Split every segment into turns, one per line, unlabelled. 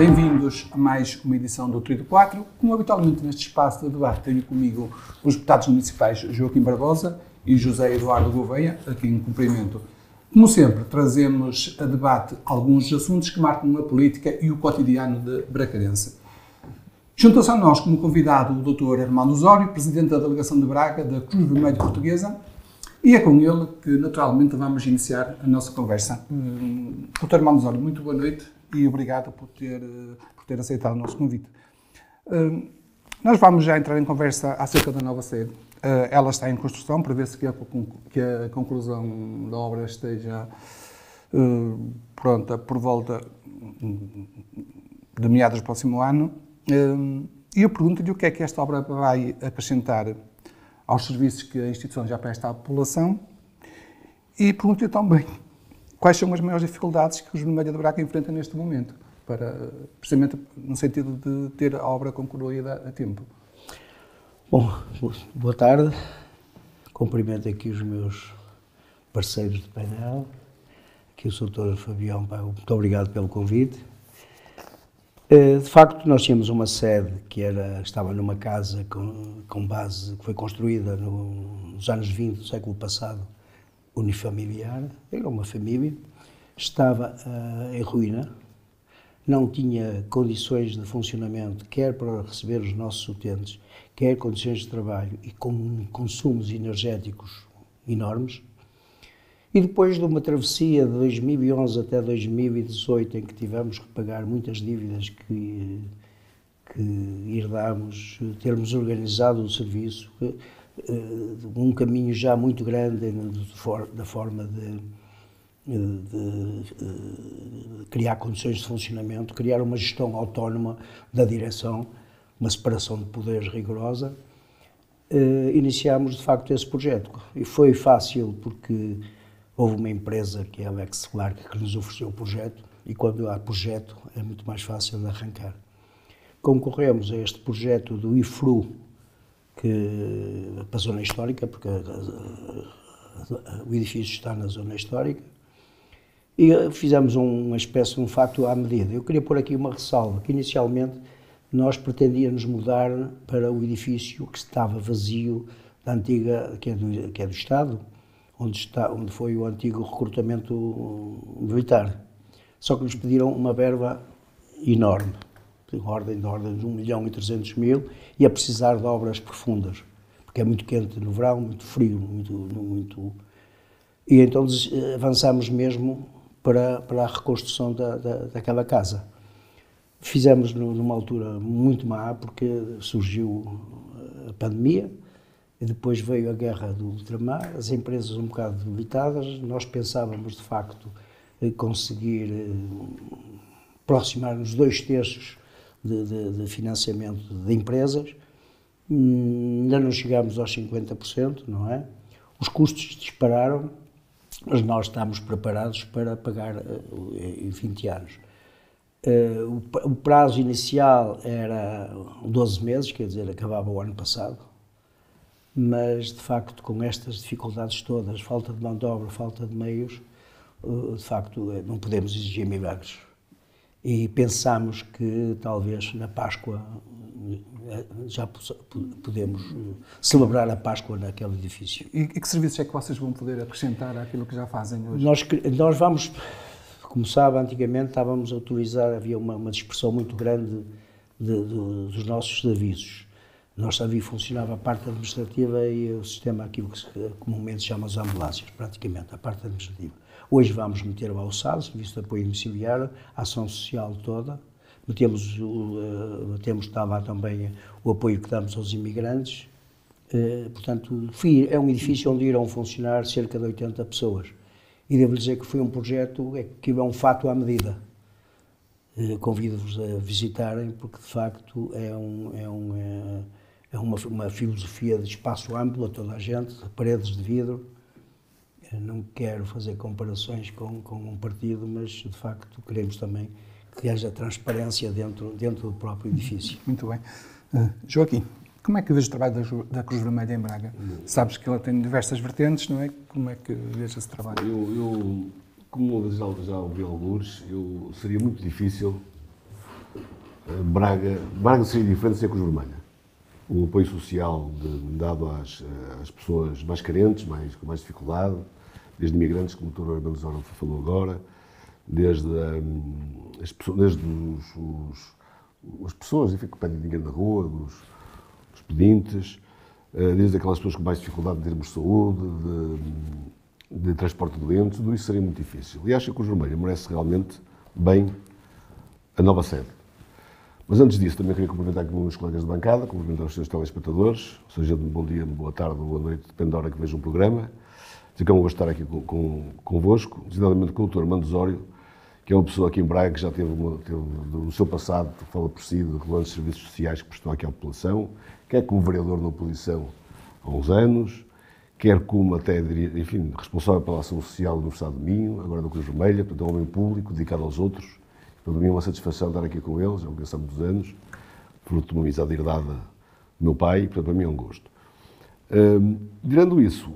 Bem-vindos a mais uma edição do Tríduo 4. Como habitualmente neste espaço de debate tenho comigo os deputados municipais Joaquim Barbosa e José Eduardo Gouveia, a quem cumprimento. Como sempre, trazemos a debate alguns assuntos que marcam a política e o cotidiano de Bracarense. Juntou-se a nós como convidado o Dr. Armando Osório, Presidente da Delegação de Braga da Cruz Vermelha Portuguesa, e é com ele que naturalmente vamos iniciar a nossa conversa. Dr. Armando Osório, muito boa noite e obrigado por ter aceitado o nosso convite. Nós vamos já entrar em conversa acerca da nova sede. Ela está em construção, prevê-se que a conclusão da obra esteja pronta por volta de meados do próximo ano. E eu pergunto-lhe o que é que esta obra vai acrescentar aos serviços que a instituição já presta à população e pergunto-lhe também quais são as maiores dificuldades que os Vermelha de Braga enfrentam neste momento, precisamente no sentido de ter a obra concluída a tempo.
Bom, boa tarde. Cumprimento aqui os meus parceiros de painel, aqui o Sr. Fabião, muito obrigado pelo convite. De facto, nós tínhamos uma sede que estava numa casa com base, que foi construída nos anos 20 do século passado, unifamiliar, era uma família, estava em ruína, não tinha condições de funcionamento, quer para receber os nossos utentes, quer condições de trabalho e com consumos energéticos enormes. E depois de uma travessia de 2011 até 2018, em que tivemos que pagar muitas dívidas que herdámos, termos organizado o serviço, um caminho já muito grande da forma de criar condições de funcionamento, criar uma gestão autónoma da direção, uma separação de poderes rigorosa, iniciámos de facto esse projeto. E foi fácil porque houve uma empresa, que é a Alex Clark, que nos ofereceu o projeto, e quando há projeto é muito mais fácil de arrancar. Concorremos a este projeto do IFRU, para a zona histórica, porque o edifício está na zona histórica, e fizemos uma espécie de um facto à medida. Eu queria pôr aqui uma ressalva, que inicialmente nós pretendíamos mudar para o edifício que estava vazio da antiga, que é do Estado, onde foi o antigo recrutamento militar. Só que nos pediram uma verba enorme, de ordem de 1.300.000, e a precisar de obras profundas, porque é muito quente no verão, muito frio, muito. E então avançámos mesmo para a reconstrução daquela casa. Fizemos numa altura muito má, porque surgiu a pandemia, e depois veio a guerra do ultramar, as empresas um bocado debilitadas. Nós pensávamos, de facto, conseguir aproximar-nos 2/3 de financiamento de empresas. Ainda não chegámos aos 50%, não é? Os custos dispararam, mas nós estamos preparados para pagar em 20 anos. O prazo inicial era 12 meses, quer dizer, acabava o ano passado. Mas, de facto, com estas dificuldades todas, falta de mão de obra, falta de meios, de facto, não podemos exigir milagres. E pensámos que, talvez, na Páscoa, já podemos celebrar a Páscoa naquele edifício.
E que serviços é que vocês vão poder acrescentar àquilo que já fazem hoje?
Nós vamos, como sabe, antigamente estávamos a utilizar, havia uma dispersão muito grande dos nossos serviços. Nossa via funcionava a parte administrativa e o sistema, aquilo que comumente se chama as ambulâncias, praticamente, a parte administrativa. Hoje vamos meter o AUSAD, Serviço de Apoio Domiciliário, a ação social toda. Está lá também o apoio que damos aos imigrantes. Portanto, é um edifício onde irão funcionar cerca de 80 pessoas. E devo dizer que foi um projeto que é um fato à medida. Convido-vos a visitarem, porque de facto é uma filosofia de espaço amplo a toda a gente, paredes de vidro. Não quero fazer comparações com um partido, mas de facto queremos também que haja transparência dentro do próprio edifício.
Muito bem. Joaquim, como é que vês o trabalho da Cruz Vermelha em Braga? Sabes que ela tem diversas vertentes, não é? Como é que vês esse trabalho?
Como já ouvi alguns, seria muito difícil Braga seria diferente sem a Cruz Vermelha. O apoio social dado às pessoas mais carentes, com mais dificuldade, desde imigrantes, como o Dr. Armando Zora falou agora, desde as pessoas enfim, que pedem dinheiro na rua, os pedintes, desde aquelas pessoas com mais dificuldade de termos saúde, de transporte de doentes, tudo isso seria muito difícil. E acho que a Cruz Vermelha merece realmente bem a nova sede. Mas antes disso, também queria cumprimentar aqui os meus colegas de bancada, cumprimentar os seus telespectadores, seja de bom dia, boa tarde ou boa noite, depende da hora que vejam o programa. Dizer que é um gosto estar aqui convosco, designadamente com o Dr. Armando Osório, que é uma pessoa aqui em Braga que já teve no seu passado, fala por si, de relevantes serviços sociais que prestou aqui à população, quer como vereador na oposição há uns anos, quer como até, enfim, responsável pela ação social da Universidade de Minho, agora da Cruz Vermelha, portanto é um homem público, dedicado aos outros. Para mim é uma satisfação estar aqui com eles, é um conheço há muitos anos, fruto de uma amizade herdada do meu pai, portanto para mim é um gosto. Tirando isso,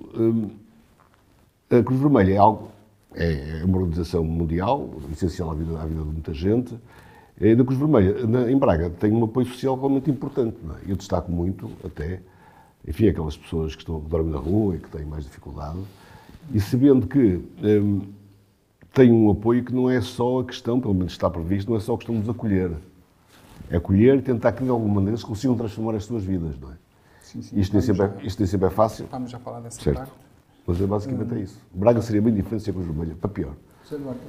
a Cruz Vermelha é uma organização mundial, essencial à vida de muita gente. A Cruz Vermelha, em Braga, tem um apoio social realmente importante. Não é? Eu destaco muito, até, enfim, aquelas pessoas que dormem na rua e que têm mais dificuldade, e sabendo que tem um apoio que não é só a questão, pelo menos está previsto, não é só a questão de nos acolher. É acolher e tentar que, de alguma maneira, eles consigam transformar as suas vidas, não é?
Sim, sim.
Isto nem sempre é fácil.
Estamos já a falar dessa
certo.
parte.
Mas basicamente é isso. Braga seria bem diferente sem a Cruz Vermelha, para pior.
Sr. Eduardo,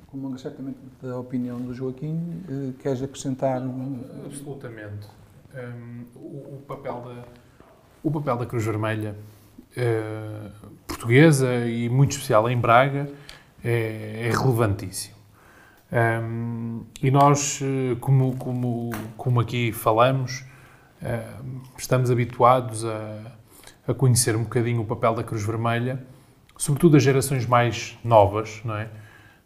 como certamente da opinião do Joaquim, queres acrescentar?
Absolutamente. O papel da Cruz Vermelha portuguesa e muito especial em Braga é relevantíssimo. E nós, como aqui falamos, estamos habituados a conhecer um bocadinho o papel da Cruz Vermelha, sobretudo as gerações mais novas, não é?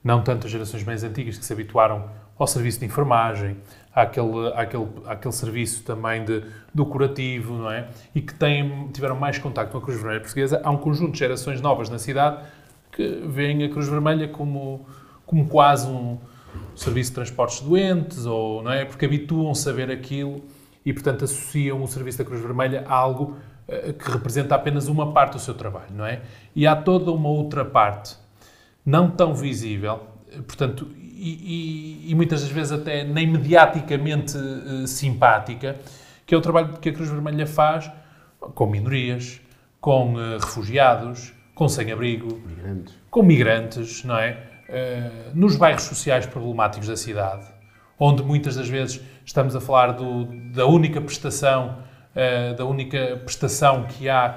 Não tanto as gerações mais antigas que se habituaram ao serviço de enfermagem, àquele serviço também do curativo, não é? E que tiveram mais contacto com a Cruz Vermelha Portuguesa. Há um conjunto de gerações novas na cidade que veem a Cruz Vermelha como quase um serviço de transportes de doentes, ou, não é? Porque habituam-se a ver aquilo e, portanto, associam o serviço da Cruz Vermelha a algo que representa apenas uma parte do seu trabalho, não é? E há toda uma outra parte, não tão visível, portanto, e muitas das vezes até nem mediaticamente simpática, que é o trabalho que a Cruz Vermelha faz com minorias, com refugiados, com sem-abrigo, com migrantes, não é? Nos bairros sociais problemáticos da cidade, onde muitas das vezes estamos a falar da única prestação que há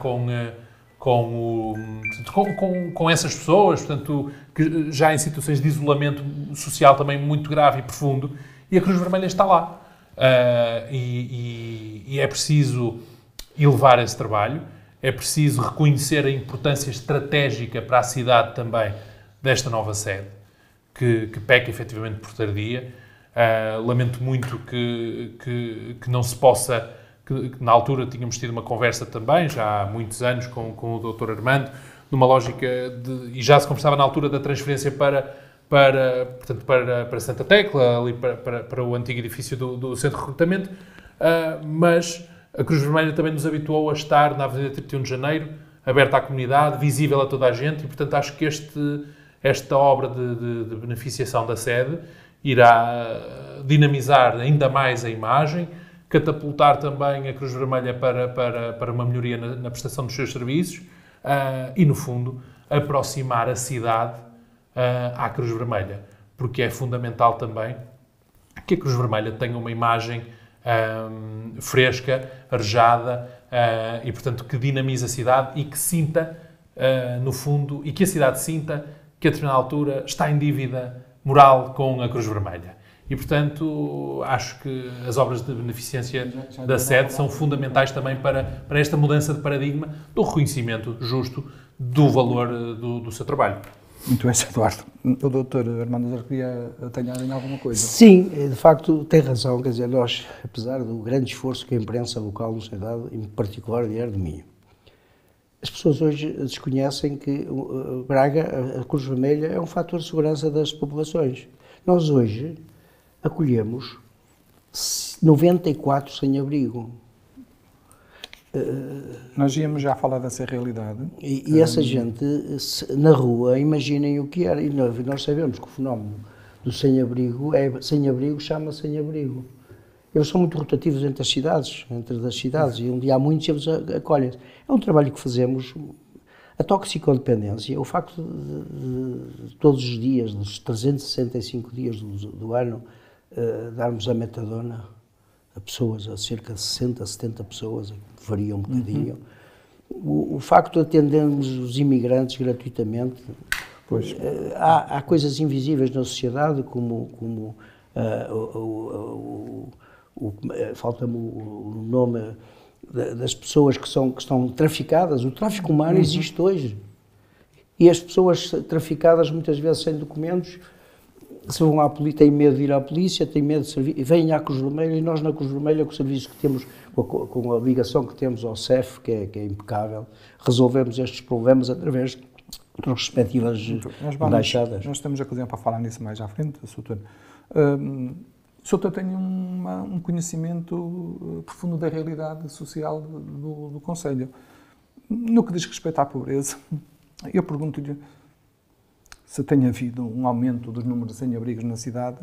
com essas pessoas, portanto, que já em situações de isolamento social também muito grave e profundo, e a Cruz Vermelha está lá. E é preciso elevar esse trabalho, é preciso reconhecer a importância estratégica para a cidade também desta nova sede, que peca efetivamente por tardia. Lamento muito que não se possa... que na altura tínhamos tido uma conversa também, já há muitos anos, com o Dr. Armando, numa lógica e já se conversava na altura da transferência portanto, para Santa Tecla, ali para o antigo edifício do centro de recrutamento, mas a Cruz Vermelha também nos habituou a estar na Avenida 31 de Janeiro, aberta à comunidade, visível a toda a gente, e portanto acho que esta obra de beneficiação da sede irá dinamizar ainda mais a imagem, catapultar também a Cruz Vermelha para uma melhoria na prestação dos seus serviços e, no fundo, aproximar a cidade à Cruz Vermelha, porque é fundamental também que a Cruz Vermelha tenha uma imagem fresca, arejada e, portanto, que dinamize a cidade e que sinta, no fundo, e que a cidade sinta que a determinada altura está em dívida moral com a Cruz Vermelha. E, portanto, acho que as obras de beneficência da sede são fundamentais também para esta mudança de paradigma do reconhecimento justo do valor do seu trabalho.
Muito bem, Eduardo. O doutor Armando Osório queria atalhar em alguma coisa?
Sim, de facto tem razão. Quer dizer, nós, apesar do grande esforço que a imprensa local nos tem dado, em particular o Diário de Minho, as pessoas hoje desconhecem que Braga, a Cruz Vermelha, é um fator de segurança das populações. Nós hoje acolhemos 94 sem abrigo.
Nós íamos já falar dessa realidade.
E essa gente, na rua, imaginem o que era. E nós sabemos que o fenómeno do sem-abrigo chama sem-abrigo. Eles são muito rotativos entre as cidades, e onde há muitos eles acolhem. É um trabalho que fazemos. A toxicodependência, o facto de todos os dias, dos 365 dias do ano, darmos a metadona a pessoas, a cerca de 60, 70 pessoas, varia um bocadinho. O facto de atendermos os imigrantes gratuitamente.
Pois.
Há coisas invisíveis na sociedade, como falta-me o nome das pessoas que estão traficadas. O tráfico humano existe hoje. E as pessoas traficadas, muitas vezes sem documentos, se vão à polícia, têm medo de ir à polícia, têm medo de servir, vêm à Cruz Vermelha, e nós na Cruz Vermelha, com o serviço que temos, com a ligação que temos ao CEF, que é impecável, resolvemos estes problemas através das respectivas embaixadas.
Nós temos a ocasião para falar nisso mais à frente, Soutor. Soutor tem um conhecimento profundo da realidade social do Conselho. No que diz respeito à pobreza, eu pergunto-lhe se tem havido um aumento dos números de sem-abrigos na cidade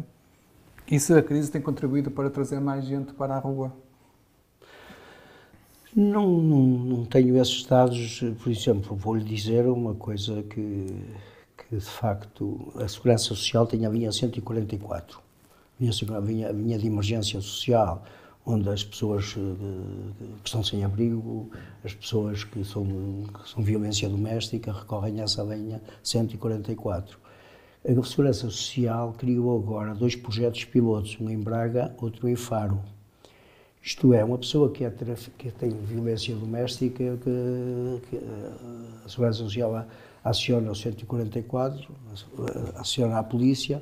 e se a crise tem contribuído para trazer mais gente para a rua.
Não tenho esses dados. Por exemplo, vou-lhe dizer uma coisa que de facto a Segurança Social vinha 144. Vinha de emergência social, onde as pessoas que estão sem abrigo, as pessoas que são violência doméstica, recorrem a essa linha 144. A Segurança Social criou agora 2 projetos pilotos, um em Braga, outro em Faro. Isto é, uma pessoa que tem violência doméstica, que a Segurança Social aciona o 144, aciona a polícia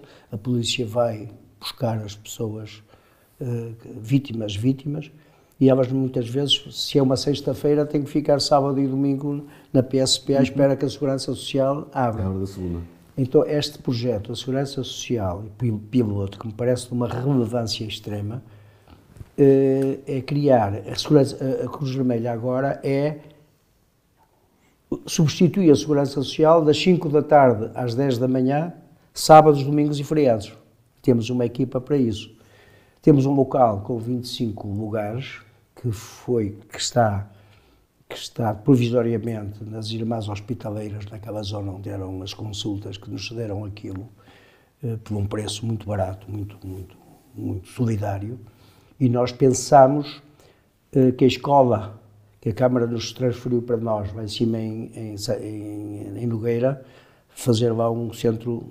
vai buscar as pessoas vítimas, e elas muitas vezes, se é uma sexta-feira, têm que ficar sábado e domingo na PSP à espera que a Segurança Social abra.
É a hora da segunda.
Então este projeto, a Segurança Social, piloto, que me parece de uma relevância extrema, é criar, a Cruz Vermelha agora substitui a Segurança Social das 5 da tarde às 10 da manhã, sábados, domingos e feriados. Temos uma equipa para isso. Temos um local com 25 lugares que está provisoriamente nas Irmãs Hospitaleiras, naquela zona onde eram as consultas, que nos cederam aquilo por um preço muito barato, muito solidário. E nós pensamos que a escola que a Câmara nos transferiu para nós, lá em cima em Nogueira, fazer lá um centro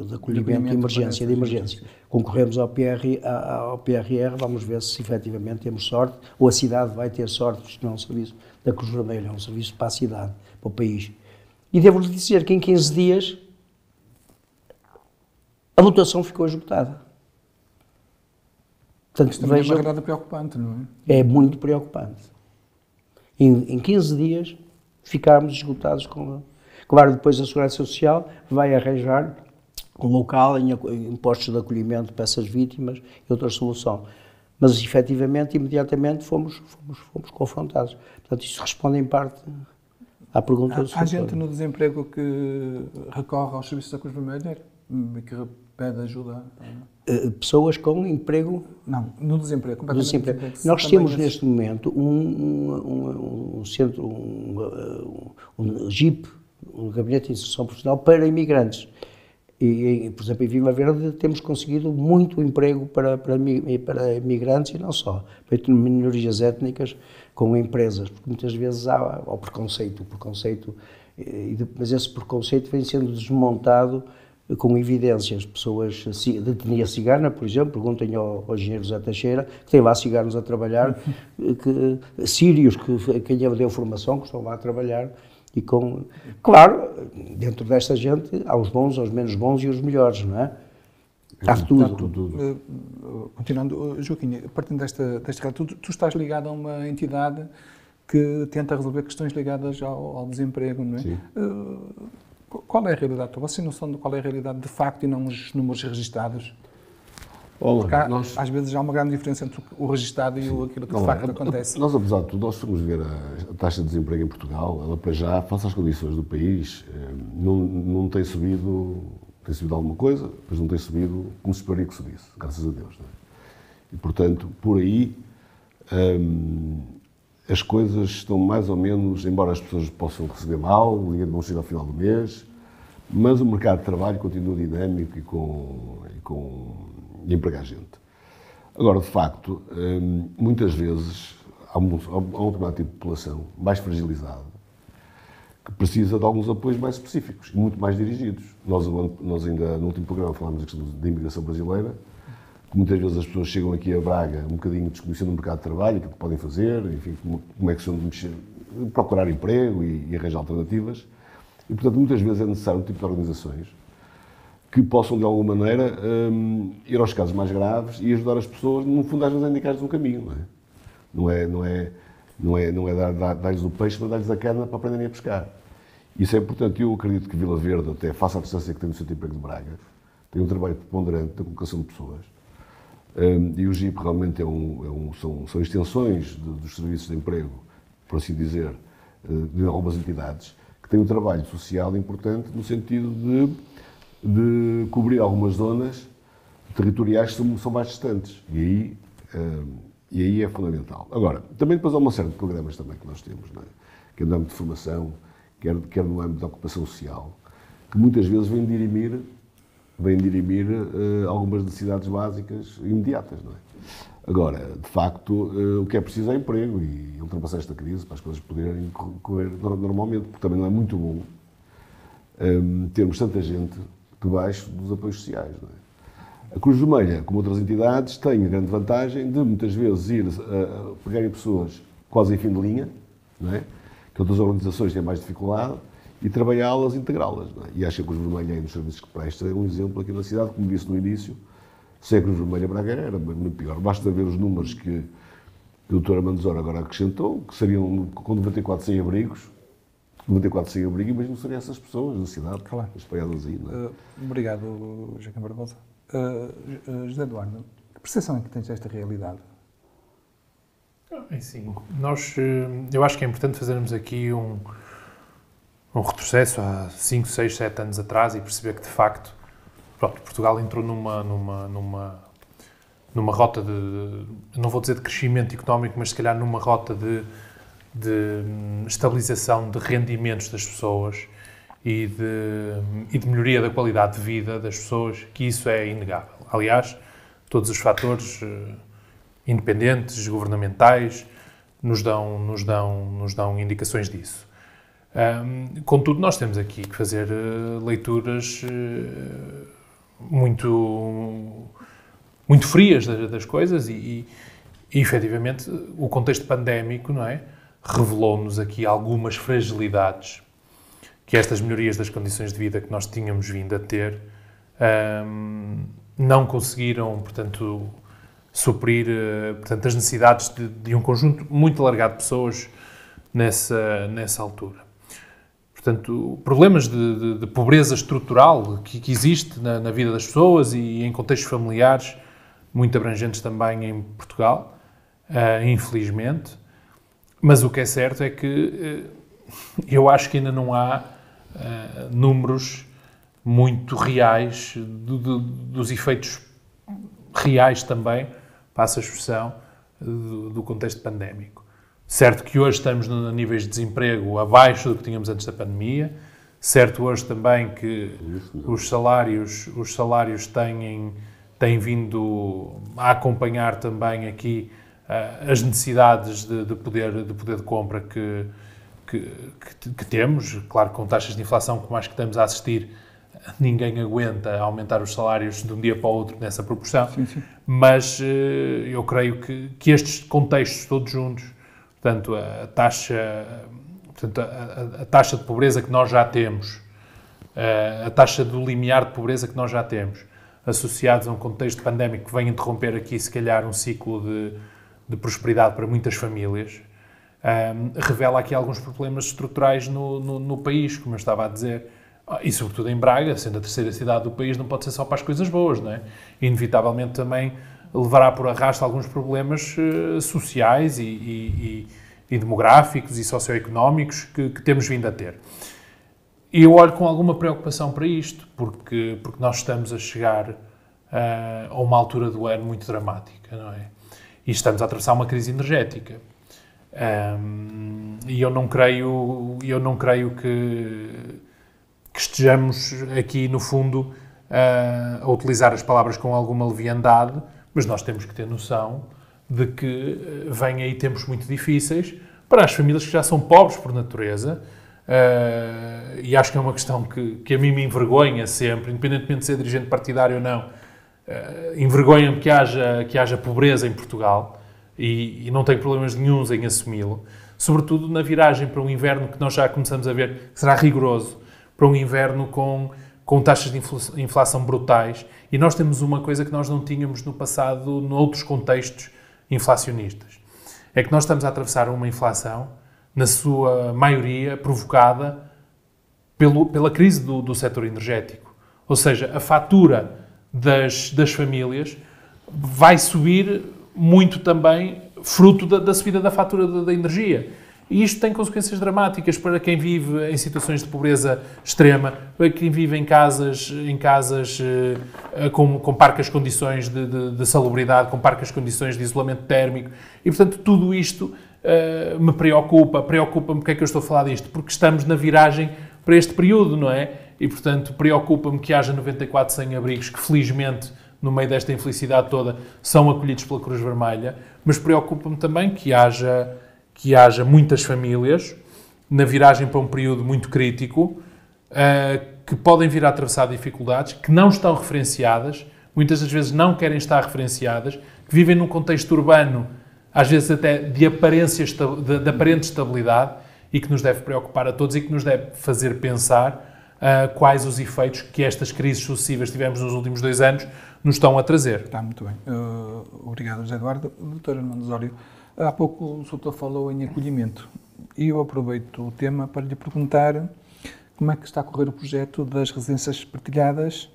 de acolhimento de emergência. Concorremos ao PRR, vamos ver se efetivamente temos sorte, ou a cidade vai ter sorte, porque não é um serviço da Cruz Vermelha, é um serviço para a cidade, para o país. E devo-lhe dizer que em 15 dias a lotação ficou esgotada. Portanto,
isto também é uma realidade preocupante, não é?
É muito preocupante. Em 15 dias ficámos esgotados com... Claro, depois a Segurança Social vai arranjar um local em postos de acolhimento para essas vítimas e outra solução. Mas, efetivamente, imediatamente fomos confrontados. Portanto, isto responde em parte à pergunta do senhor.
Há gente no desemprego que recorre aos serviços da Cruz Vermelha e que pede ajuda?
Pessoas com emprego?
Não, no desemprego.
Nós temos neste momento um centro, um GIP, um Gabinete de Inserção Profissional para imigrantes. E, por exemplo, em Vila Verde temos conseguido muito emprego para imigrantes e não só, para minorias étnicas com empresas, porque muitas vezes há o preconceito, mas esse preconceito vem sendo desmontado com evidências. Pessoas de etnia cigana, por exemplo, perguntem ao engenheiro José Teixeira, que tem lá ciganos a trabalhar, sírios, quem lhe deu formação, que estão lá a trabalhar. E claro, dentro desta gente há os bons, os menos bons e os melhores, não é? Há tudo.
Continuando, Joaquim, partindo desta realidade, tu estás ligado a uma entidade que tenta resolver questões ligadas ao desemprego, não é?
Sim.
Qual é a realidade? Você não noção de qual é a realidade de facto e não os números registados?
Olá,
Porque às vezes há uma grande diferença entre o registado e aquilo que de facto acontece.
Nós, apesar de tudo, nós fomos ver a taxa de desemprego em Portugal, ela para já, face às condições do país, não tem subido, tem subido alguma coisa, mas não tem subido como se esperaria que subisse, graças a Deus. Não é? E, portanto, por aí, as coisas estão mais ou menos, embora as pessoas possam receber mal, o dinheiro não chega ao final do mês, mas o mercado de trabalho continua dinâmico e emprega a gente. Agora, de facto, muitas vezes há um determinado tipo de população mais fragilizada que precisa de alguns apoios mais específicos e muito mais dirigidos. Nós ainda, no último programa, falámos da imigração brasileira, que muitas vezes as pessoas chegam aqui a Braga um bocadinho desconhecendo o mercado de trabalho, aquilo que podem fazer, enfim, como é que se vão mexer, procurar emprego e arranjar alternativas. E, portanto, muitas vezes é necessário um tipo de organizações que possam, de alguma maneira, ir aos casos mais graves e ajudar as pessoas, no fundo, às vezes a indicar-lhes um caminho. Não é dar-lhes o peixe, mas dar-lhes a cana para aprenderem a pescar. Isso é importante. Eu acredito que Vila Verde, até face à distância que tem no Centro de Emprego de Braga, tem um trabalho preponderante da colocação de pessoas. E o GIP realmente são extensões dos serviços de emprego, por assim dizer, de algumas entidades, que têm um trabalho social importante no sentido de cobrir algumas zonas territoriais que são mais distantes. E aí é fundamental. Agora, também depois há uma série de programas também que nós temos, não é? Quer no âmbito de formação, quer no âmbito da ocupação social, que muitas vezes vêm dirimir algumas necessidades básicas imediatas, não é? Agora, de facto, o que é preciso é emprego e ultrapassar esta crise para as coisas poderem correr normalmente, porque também não é muito bom termos tanta gente debaixo dos apoios sociais, não é? A Cruz Vermelha, como outras entidades, tem a grande vantagem de muitas vezes ir pegarem pessoas quase em fim de linha, não é? Que outras organizações têm mais dificuldade, e trabalhá-las, integrá-las. Não é? E acho que a Cruz Vermelha, nos serviços que presta, é um exemplo aqui na cidade, como disse no início, sem a Cruz Vermelha Braga era muito pior. Basta ver os números que o Dr. Armando Zora agora acrescentou, que seriam com 94 sem-abrigos, imagino que seriam essas pessoas da cidade, claro, espalhadas aí. Não é?
Obrigado, Joaquim Barbosa. José Eduardo, que percepção é que tens desta realidade?
Sim, eu acho que é importante fazermos aqui um retrocesso há 5, 6, 7 anos atrás e perceber que, de facto, Portugal entrou numa rota não vou dizer de crescimento económico, mas se calhar numa rota de estabilização de rendimentos das pessoas e de melhoria da qualidade de vida das pessoas, que isso é inegável. Aliás, todos os fatores independentes, governamentais, nos dão indicações disso. Contudo, nós temos aqui que fazer leituras muito frias das coisas e efetivamente, o contexto pandémico, não é, revelou-nos aqui algumas fragilidades que estas melhorias das condições de vida que nós tínhamos vindo a ter não conseguiram, portanto, suprir as necessidades de um conjunto muito alargado de pessoas nessa altura. Portanto, problemas de pobreza estrutural que existe na vida das pessoas e em contextos familiares muito abrangentes também em Portugal, infelizmente. Mas o que é certo é que eu acho que ainda não há números muito reais dos efeitos reais também, passa a expressão, do contexto pandémico. Certo que hoje estamos a níveis de desemprego abaixo do que tínhamos antes da pandemia, certo hoje também que os salários têm vindo a acompanhar também aqui as necessidades de poder de compra que temos. Claro que com taxas de inflação como as que estamos a assistir, ninguém aguenta aumentar os salários de um dia para o outro nessa proporção.
Sim, sim.
Mas eu creio que estes contextos todos juntos, portanto, a taxa de pobreza que nós já temos, a taxa do limiar de pobreza que nós já temos, associados a um contexto pandémico que vem interromper aqui, se calhar, um ciclo de prosperidade para muitas famílias, revela aqui alguns problemas estruturais no país, como eu estava a dizer. E sobretudo em Braga, sendo a terceira cidade do país, não pode ser só para as coisas boas, não é? Inevitavelmente também levará por arrasto alguns problemas sociais e demográficos e socioeconómicos que temos vindo a ter. E eu olho com alguma preocupação para isto, porque nós estamos a chegar a uma altura do ano muito dramática, não é? E estamos a atravessar uma crise energética. E eu não creio que estejamos aqui, no fundo, a utilizar as palavras com alguma leviandade, mas nós temos que ter noção de que vêm aí tempos muito difíceis para as famílias que já são pobres por natureza, e acho que é uma questão que a mim me envergonha sempre, independentemente de ser dirigente partidário ou não, envergonha-me que haja pobreza em Portugal, e não tenho problemas nenhuns em assumi-lo, sobretudo na viragem para um inverno que nós já começamos a ver que será rigoroso, para um inverno com taxas de inflação brutais, e nós temos uma coisa que nós não tínhamos no passado, noutros contextos inflacionistas. É que nós estamos a atravessar uma inflação, na sua maioria, provocada pela crise do setor energético. Ou seja, a fatura das famílias vai subir muito também fruto da subida da fatura da energia. E isto tem consequências dramáticas para quem vive em situações de pobreza extrema, para quem vive em casas com parcas condições de salubridade, com parcas condições de isolamento térmico. E, portanto, tudo isto me preocupa. Preocupa-me porque é que eu estou a falar disto? Porque estamos na viragem para este período, não é? E, portanto, preocupa-me que haja 94 sem-abrigos que, felizmente, no meio desta infelicidade toda, são acolhidos pela Cruz Vermelha, mas preocupa-me também que haja muitas famílias na viragem para um período muito crítico, que podem vir a atravessar dificuldades, que não estão referenciadas, muitas das vezes não querem estar referenciadas, que vivem num contexto urbano, às vezes até de aparente estabilidade, e que nos deve preocupar a todos e que nos deve fazer pensar quais os efeitos que estas crises sucessivas que tivemos nos últimos 2 anos nos estão a trazer.
Está muito bem. Obrigado, José Eduardo. Doutor Armando Osório, há pouco o doutor falou em acolhimento e eu aproveito o tema para lhe perguntar como é que está a correr o projeto das residências partilhadas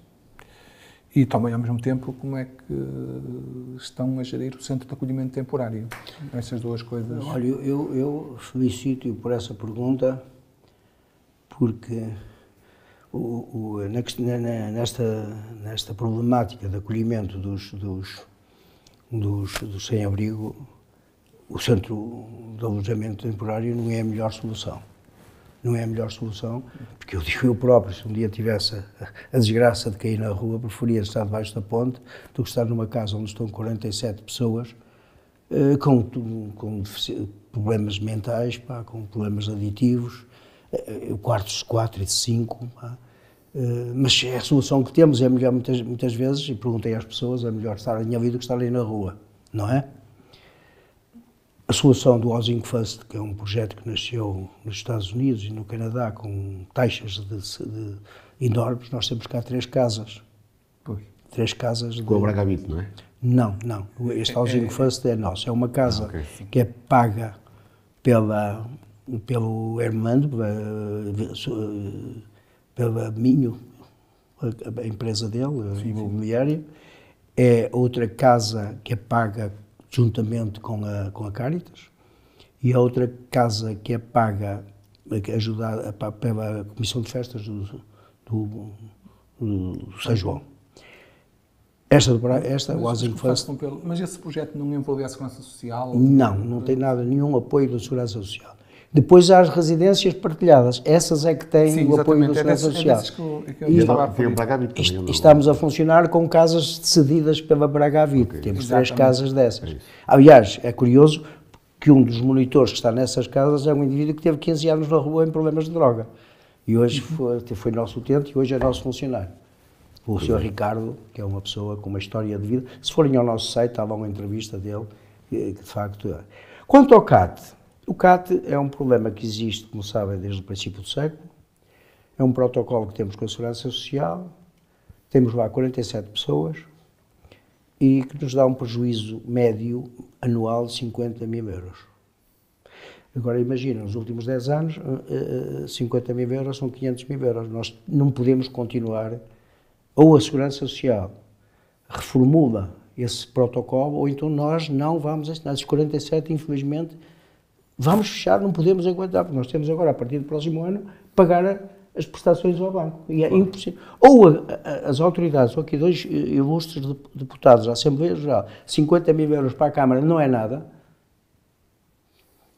e também, ao mesmo tempo, como é que estão a gerir o centro de acolhimento temporário. Essas duas coisas.
Olha, eu felicito-o por essa pergunta, porque nesta problemática de acolhimento dos sem-abrigo, o centro de alojamento temporário não é a melhor solução. Não é a melhor solução, porque eu digo eu próprio, se um dia tivesse a desgraça de cair na rua, preferia estar debaixo da ponte do que estar numa casa onde estão 47 pessoas com problemas mentais, com problemas aditivos, quartos de 4 e de 5, mas é a solução que temos, é melhor muitas vezes, e perguntei às pessoas, é melhor estar na minha vida do que estar ali na rua, não é? A solução do Housing First, que é um projeto que nasceu nos Estados Unidos e no Canadá, com taxas enormes, nós temos cá 3 casas.
Pois.
3 casas de...
Com a Braga Habite, não é?
Não. Este Housing First é nosso. É uma casa que é paga pelo Hermando, pela Minho, a empresa dele, a imobiliária. É outra casa que é paga juntamente com a Caritas, e a outra casa que é paga, ajudada pela Comissão de Festas do São João. Esta o Housing First...
Mas esse projeto não envolve a Segurança Social?
Não tem nenhum apoio da Segurança Social. Depois há as residências partilhadas, essas é que têm o apoio da Segurança Social. Estamos a funcionar com casas cedidas pela Braga Habite, temos 3 casas dessas. Aliás, é curioso que um dos monitores que está nessas casas é um indivíduo que teve 15 anos na rua em problemas de droga. E hoje foi nosso utente e hoje é nosso funcionário. O Sr. Ricardo, que é uma pessoa com uma história de vida. Se forem ao nosso site, estava uma entrevista dele, que de facto é. Quanto ao CAT, o CAT é um problema que existe, como sabem, desde o princípio do século. É um protocolo que temos com a Segurança Social, temos lá 47 pessoas e que nos dá um prejuízo médio anual de 50 mil euros. Agora imagina, nos últimos 10 anos, 50 mil euros são 500 mil euros. Nós não podemos continuar, ou a Segurança Social reformula esse protocolo, ou então nós não vamos assinar. Esses 47, infelizmente, vamos fechar, não podemos aguentar, porque nós temos agora, a partir do próximo ano, pagar as prestações ao banco. E é impossível. Ou as autoridades, ou aqui 2 ilustres deputados da Assembleia Geral, 50 mil euros para a Câmara não é nada,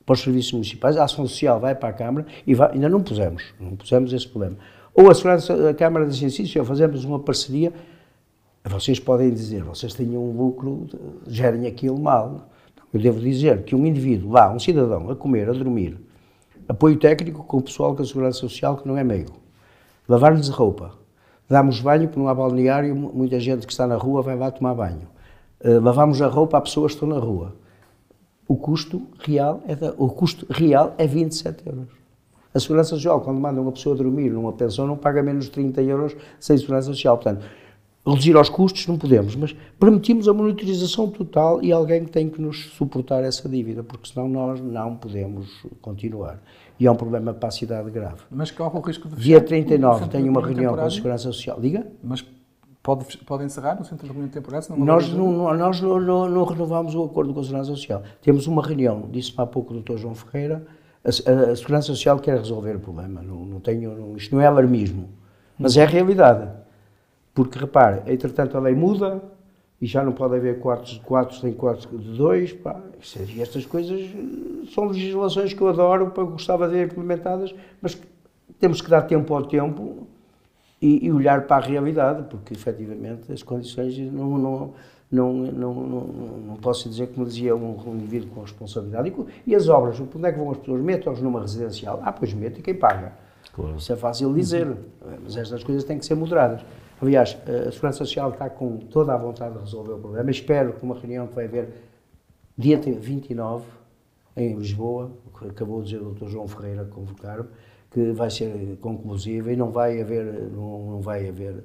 para os serviços municipais, a ação social vai para a Câmara e ainda não pusemos esse problema. Ou a Câmara diz assim, se fazemos uma parceria, vocês podem dizer, vocês têm um lucro, gerem aquilo mal. Eu devo dizer que um indivíduo, um cidadão, a comer, a dormir, apoio técnico com o pessoal da Segurança Social que não é meigo, lavar-lhes a roupa, damos banho, porque não há balneário, muita gente que está na rua vai lá tomar banho, lavamos a roupa a pessoas que estão na rua. O custo real é 27 euros. A Segurança Social, quando manda uma pessoa dormir numa pensão, não paga menos de 30 euros sem Segurança Social. Portanto, reduzir aos custos não podemos, mas permitimos a monitorização total e alguém tem que nos suportar essa dívida, porque senão nós não podemos continuar. E é um problema para a cidade grave.
Mas corre o risco de fechar?
Dia 39 tenho uma reunião com a Segurança Social. Diga?
Mas pode encerrar no centro de reunião temporário?
Nós não renovamos o acordo com a Segurança Social. Temos uma reunião, disse-me há pouco o Dr. João Ferreira, a Segurança Social quer resolver o problema. Isto não é alarmismo, mas é a realidade. Porque, repare, entretanto a lei muda e já não pode haver quartos de 4, tem quartos de 2. E estas coisas são legislações que eu adoro, gostava de ver implementadas, mas temos que dar tempo ao tempo e olhar para a realidade, porque efetivamente as condições não posso dizer, como dizia um indivíduo com responsabilidade. E as obras, onde é que vão as pessoas? Metam-as numa residencial? Pois metam, e quem paga? Claro. Isso é fácil dizer, mas estas coisas têm que ser moderadas. Aliás, a Segurança Social está com toda a vontade de resolver o problema. Espero que uma reunião que vai haver dia 29 em Lisboa, que acabou de dizer o Dr. João Ferreira convocar-me, que vai ser conclusiva e não vai haver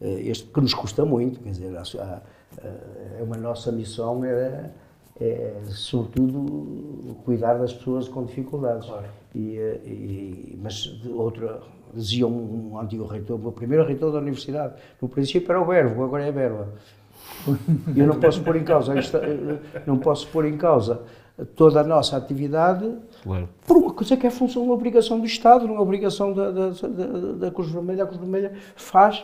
este, que nos custa muito, quer dizer, é uma nossa missão, sobretudo cuidar das pessoas com dificuldades. Claro. Mas dizia um antigo reitor, o meu primeiro reitor da universidade, no princípio era o verbo, agora é a verba. Eu não posso pôr em causa toda a nossa atividade, claro, por uma coisa que é função, uma obrigação do Estado, uma obrigação da Cruz Vermelha. A Cruz Vermelha faz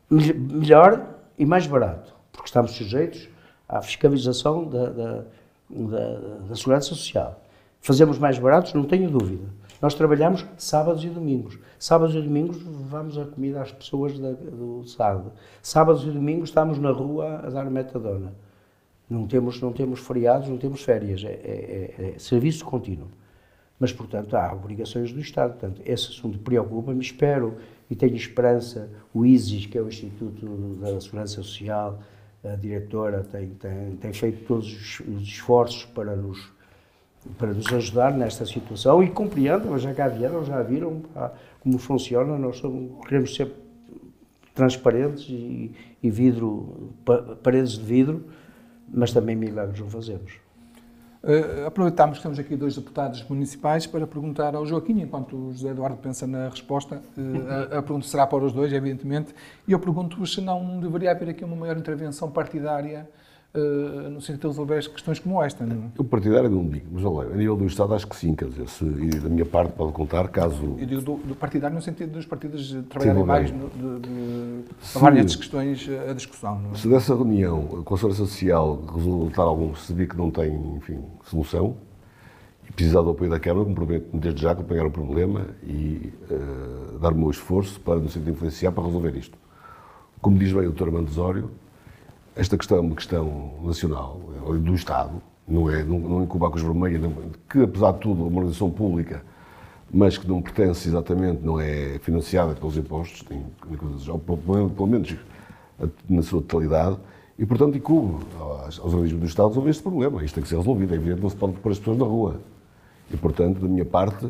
melhor e mais barato, porque estamos sujeitos à fiscalização da Segurança Social. Fazemos mais baratos, não tenho dúvida. Nós trabalhamos sábados e domingos. Sábados e domingos vamos a comida às pessoas do SAD. Sábados e domingos estamos na rua a dar metadona. Não temos feriados, não temos férias. É serviço contínuo. Mas, portanto, há obrigações do Estado. Portanto, esse assunto preocupa-me. Espero e tenho esperança. O ISIS, que é o Instituto da Segurança Social, a diretora tem feito todos os esforços para nos ajudar nesta situação e compreendam, mas já cá vieram, já viram como funciona. Nós queremos ser transparentes e paredes de vidro, mas também milagres não fazemos.
Aproveitamos que temos aqui 2 deputados municipais para perguntar ao Joaquim, enquanto o José Eduardo pensa na resposta. A pergunta será para os dois, evidentemente, e eu pergunto-vos se não deveria haver aqui uma maior intervenção partidária no sentido de resolver questões como esta. Não?
O partidário não digo, mas olha, a nível do Estado acho que sim, quer dizer, e da minha parte pode contar caso...
Eu digo do partidário no sentido dos partidos trabalharem mais de várias questões a discussão. Não é?
Se dessa reunião com a Segurança Social resultar algum, se vir que não tem, enfim, solução, e precisar do apoio da Câmara, comprometo-me desde já a acompanhar o problema e dar o meu esforço para, no sentido de influenciar, para resolver isto. Como diz bem o Dr. Armando Osório, esta questão é uma questão nacional, do Estado, não incuba a Cruz Vermelha, que apesar de tudo é uma organização pública, mas que não pertence exatamente, não é financiada pelos impostos, pelo menos na sua totalidade, e portanto incube aos organismos do Estado resolver este problema. Isto tem que ser resolvido, é evidente, não se pode pôr as pessoas na rua. E portanto, da minha parte,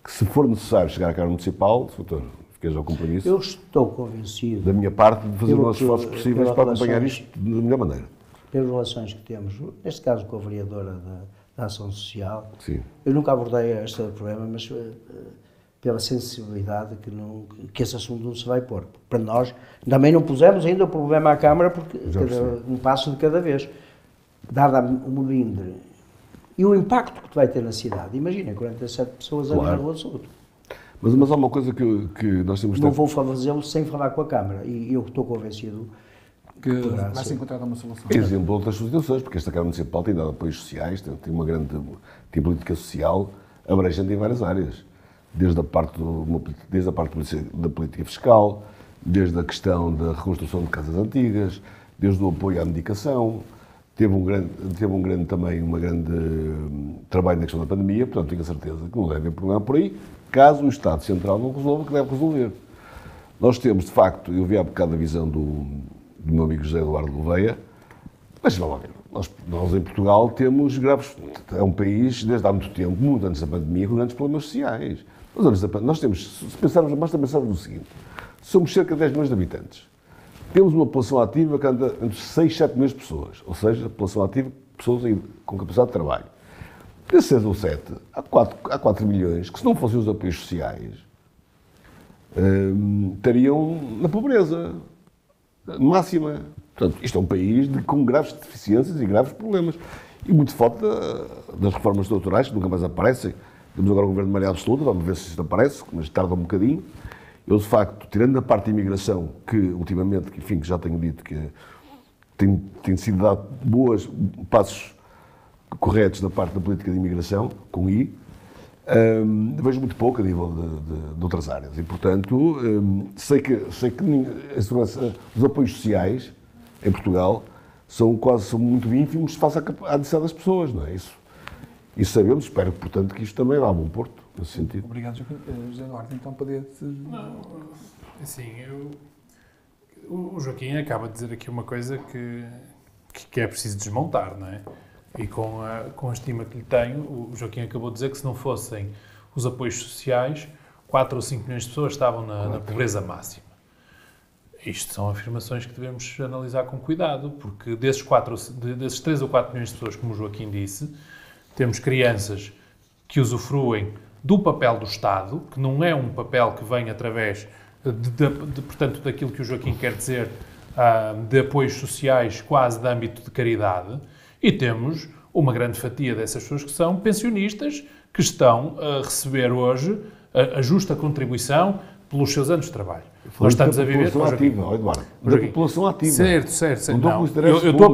que se for necessário chegar à Câmara Municipal, doutor, fiquei já ao compromisso.
Eu estou convencido.
Da minha parte, de fazer os esforços possíveis para acompanhar isto da melhor maneira.
Pelas relações que temos, neste caso com a vereadora da ação social.
Sim.
Eu nunca abordei este problema, mas pela sensibilidade que esse assunto não se vai pôr. Para nós, também não pusemos ainda o problema à Câmara, porque um passo de cada vez. Dada o melindre e o impacto que vai ter na cidade. Imaginem, 47 pessoas ali na Rua do Souto.
Mas há uma coisa que nós temos...
Não vou fazê-lo sem falar com a Câmara, e eu estou convencido
que vai ser encontrada uma solução.
Exemplo de outras instituições, porque esta Câmara Municipal tem dado apoios sociais, tem política social abrangente em várias áreas. Desde a parte da política fiscal, desde a questão da reconstrução de casas antigas, desde o apoio à medicação. Teve um grande trabalho na questão da pandemia, portanto tenho a certeza que não deve haver problema por aí, caso o Estado Central não resolva, que deve resolver. Nós temos, de facto, eu vi há bocado a visão do meu amigo José Eduardo Gouveia, mas vamos lá ver, nós em Portugal temos graves, é um país, desde há muito tempo, muito antes da pandemia, com grandes problemas sociais. Mas antes da pandemia, nós temos, basta pensarmos no seguinte, somos cerca de 10 milhões de habitantes. Temos uma população ativa que anda entre 6 e 7 milhões de pessoas, ou seja, a população ativa, pessoas com capacidade de trabalho. Desses 6 ou 7, há 4 milhões que, se não fossem os apoios sociais, estariam na pobreza máxima. Portanto, isto é um país com graves deficiências e graves problemas. E muito falta das reformas estruturais, que nunca mais aparecem. Temos agora o governo de maioria absoluta, vamos ver se isto aparece, mas tarda um bocadinho. Eu, de facto, tirando a parte da imigração, que ultimamente, que já tenho dito que tem sido dado passos corretos da parte da política de imigração, com I, vejo muito pouco a nível de outras áreas. E, portanto, sei que os apoios sociais em Portugal são muito ínfimos face à necessidade das pessoas, não é isso? Isso sabemos, espero, portanto, que isto também vá a bom porto, nesse sentido.
Obrigado, José Eduardo. Então, poder-te...
Não, assim, o Joaquim acaba de dizer aqui uma coisa que é preciso desmontar, não é? E com a estima que lhe tenho, o Joaquim acabou de dizer que se não fossem os apoios sociais, 4 ou 5 milhões de pessoas estavam na pobreza máxima. Isto são afirmações que devemos analisar com cuidado, porque desses 3 ou 4 milhões de pessoas, como o Joaquim disse, temos crianças que usufruem do papel do Estado, que não é um papel que vem através, portanto, daquilo que o Joaquim quer dizer, de apoios sociais quase de âmbito de caridade, e temos uma grande fatia dessas pessoas que são pensionistas, que estão a receber hoje a justa contribuição pelos seus anos de trabalho. Nós estamos a viver...
População ativa, Eduardo. Da população ativa.
Certo. Não, eu estou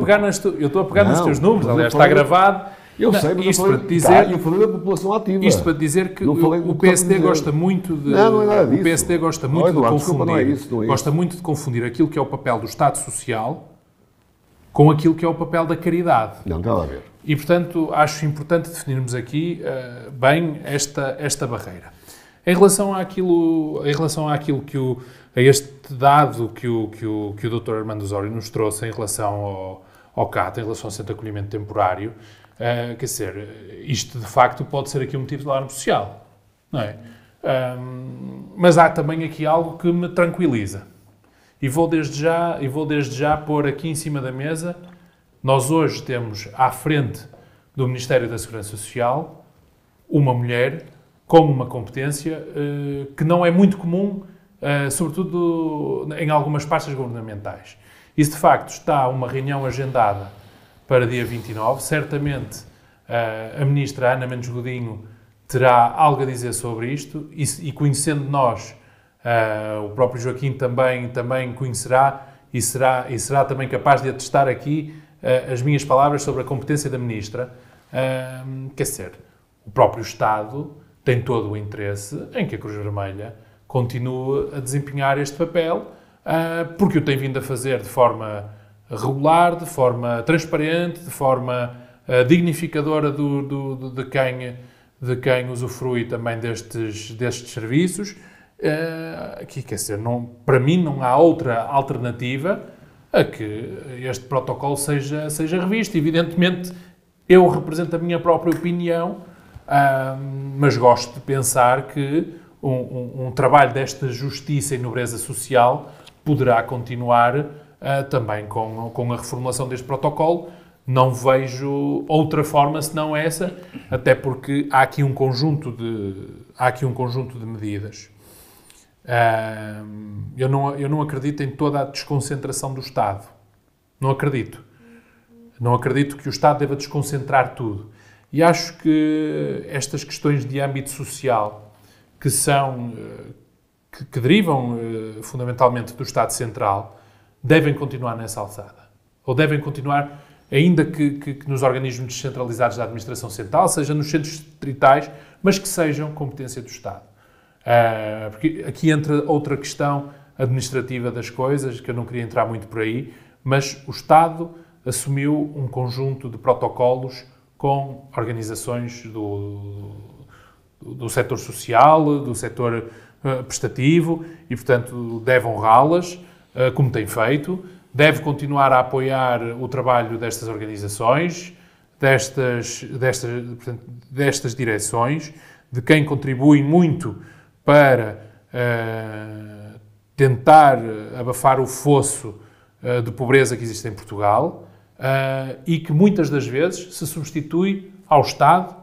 a pegar nos teus números, aliás, está gravado.
Eu sei, mas
isto para te dizer,
eu falei da população ativa.
Isto para dizer que o PSD gosta muito de...
Não é nada disso.
O PSD gosta muito de confundir.
Desculpa, não é isso.
Gosta muito de confundir aquilo que é o papel do Estado Social com aquilo que é o papel da caridade.
Não tem nada a ver.
E, portanto, acho importante definirmos aqui bem esta barreira. Em relação àquilo a este dado que o Dr. Armando Osório nos trouxe em relação ao CAT, em relação ao Centro de Acolhimento Temporário, quer dizer, isto de facto pode ser aqui um motivo de alarme social, não é? Mas há também aqui algo que me tranquiliza. E vou desde já pôr aqui em cima da mesa, nós hoje temos à frente do Ministério da Segurança Social uma mulher com uma competência que não é muito comum, sobretudo em algumas pastas governamentais. E se de facto está uma reunião agendada para dia 29, certamente a Ministra Ana Mendes Godinho terá algo a dizer sobre isto e conhecendo nós, o próprio Joaquim também conhecerá e será também capaz de atestar aqui as minhas palavras sobre a competência da Ministra. Quer dizer, o próprio Estado tem todo o interesse em que a Cruz Vermelha continue a desempenhar este papel, porque o tem vindo a fazer de forma regular, de forma transparente, de forma dignificadora de quem usufrui também destes serviços. Aqui, quer dizer, para mim não há outra alternativa a que este protocolo seja revisto. Evidentemente, eu represento a minha própria opinião, mas gosto de pensar que um trabalho desta justiça e nobreza social poderá continuar também com a reformulação deste protocolo, não vejo outra forma senão essa, até porque há aqui um conjunto de medidas. Eu não acredito em toda a desconcentração do Estado. Não acredito. Não acredito que o Estado deva desconcentrar tudo. E acho que estas questões de âmbito social, que derivam fundamentalmente do Estado Central, devem continuar nessa alçada. Ou devem continuar, ainda que nos organismos descentralizados da administração central, seja nos centros distritais, mas que sejam competência do Estado. Porque aqui entra outra questão administrativa das coisas, que eu não queria entrar muito por aí, mas o Estado assumiu um conjunto de protocolos com organizações do setor social, do setor prestativo, e, portanto, deve honrá-las, como tem feito, deve continuar a apoiar o trabalho destas organizações, destas direções, de quem contribui muito para tentar abafar o fosso de pobreza que existe em Portugal, e que muitas das vezes se substitui ao Estado,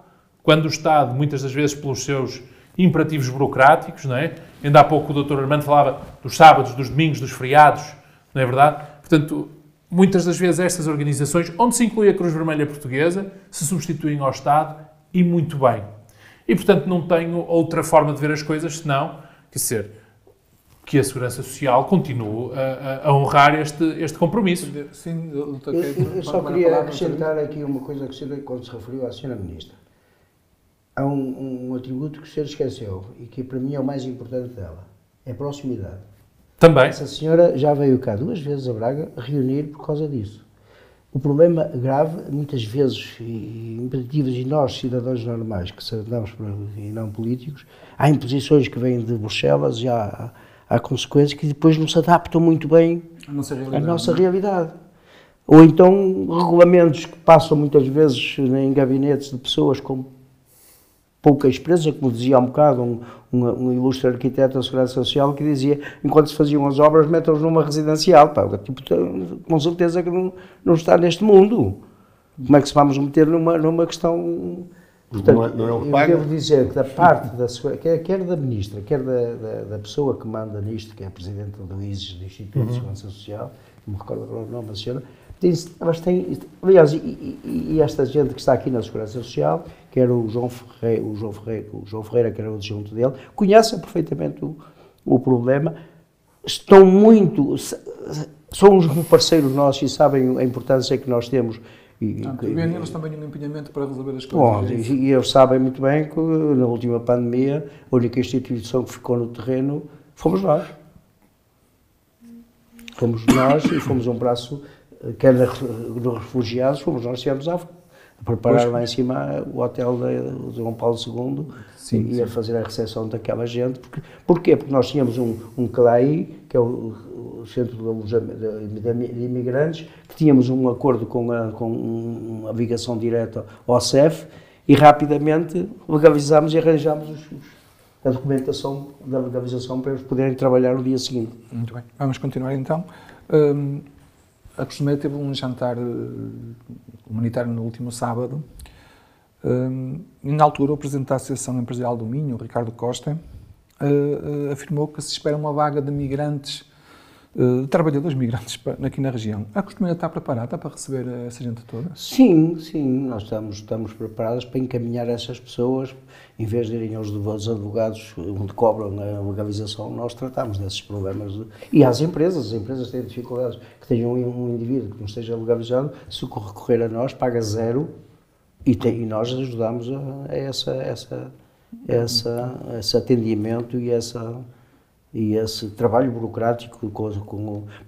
quando o Estado, muitas das vezes pelos seus imperativos burocráticos, não é? Ainda há pouco o Dr. Armando falava dos sábados, dos domingos, dos feriados, não é verdade? Portanto, muitas das vezes estas organizações, onde se inclui a Cruz Vermelha Portuguesa, se substituem ao Estado, e muito bem. E, portanto, não tenho outra forma de ver as coisas senão, que a Segurança Social continue a honrar este compromisso.
Sim,
eu só queria acrescentar aqui uma coisa que o senhor, quando se referiu à Sra. Ministra. Há um atributo que o senhor esqueceu e que para mim é o mais importante dela. É a proximidade.
Também.
Essa senhora já veio cá 2 vezes a Braga reunir por causa disso. O problema grave, muitas vezes, imperativos, e nós, cidadãos normais, que andamos e não políticos, há imposições que vêm de Bruxelas e há consequências que depois não se adaptam muito bem à nossa realidade. Ou então regulamentos que passam muitas vezes em gabinetes de pessoas com pouca experiência, como dizia há um bocado um ilustre arquiteto da Segurança Social, que dizia, enquanto se faziam as obras, metam-os numa residencial. Pá, tipo, com certeza que não está neste mundo. Como é que se vamos meter numa questão... Portanto,
não é o que
eu
paga.
devo dizer que da parte da segurança, quer da Ministra, quer da pessoa que manda nisto, que é a Presidente do ISIS, do Instituto de Segurança Social, não me recordo agora o nome da senhora, aliás, e esta gente que está aqui na Segurança Social, que era o João Ferreira, que era o adjunto dele, conhecem perfeitamente o problema, são uns parceiros nossos e sabem a importância que nós temos.
Vêem eles também um empenhamento para resolver as
Bom,
coisas.
e eles sabem muito bem que na última pandemia a única instituição que ficou no terreno fomos nós. Fomos nós e fomos um braço, quer dos refugiados, fomos nós que estivemos a preparar lá em cima o hotel de João Paulo II e a fazer a recepção daquela gente. Porquê? Porque nós tínhamos um CLAI, que é o Centro de Alojamento de Imigrantes, que tínhamos um acordo com uma ligação direta ao CEF e rapidamente legalizámos e arranjámos a documentação da legalização para eles poderem trabalhar no dia seguinte.
Muito bem. Vamos continuar então. A Costumeira teve um jantar humanitário no último sábado. E na altura, o Presidente da Associação Empresarial do Minho, Ricardo Costa, afirmou que se espera uma vaga de migrantes, de trabalhadores migrantes aqui na região. A Costumeira está preparada para receber essa gente toda?
Sim, nós estamos preparados para encaminhar essas pessoas, em vez de irem aos advogados onde cobram a legalização, nós tratamos desses problemas. E às empresas têm dificuldades, que tenham um indivíduo que não esteja legalizado, se recorrer a nós, paga 0 e nós ajudamos a esse atendimento e esse trabalho burocrático.